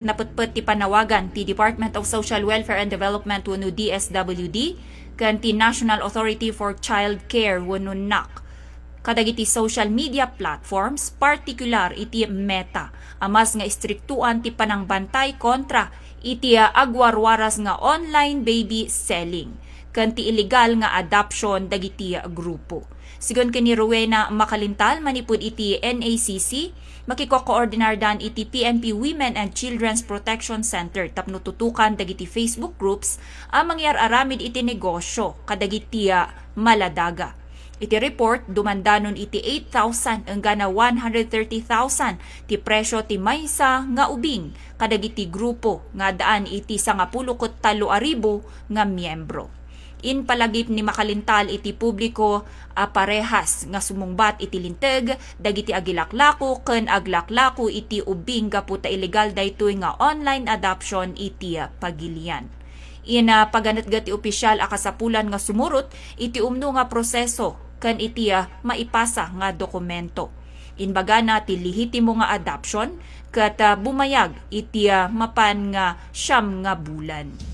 Naputput ti panawagan ti Department of Social Welfare and Development wenno DSWD ken ti National Authority for Child Care wenno NAC. Kadagiti social media platforms, partikular iti Meta, amas nga istriktuan ti panangbantay kontra iti agwarwaras nga online baby selling ken ti illegal nga adoption dagiti grupo. Sigon ken ni Rowena Makalintal manipud iti NACC, makiko-koordinardan iti PNP Women and Children's Protection Center tapno tutukan dagiti Facebook groups ang mangyar-aramid iti negosyo kadagiti maladaga. Iti report, dumandanon iti 8,000 hanggang 130,000 ti presyo ti maysa nga ubing kadagiti grupo nga daan iti 13,000 nga miyembro. In palagip ni Makalintal iti publiko parehas nga sumungbat iti linteg dagiti agilaklako ken aglaklako iti ubing gaputa illegal daytoy nga online adoption iti pagilian. Ina paganatgat ti opisyal akasapulan nga sumurot iti umno nga proseso ken iti maipasa nga dokumento. Inbaga na ti lehitimo nga adoption ket bumayag iti mapan nga 9 nga bulan.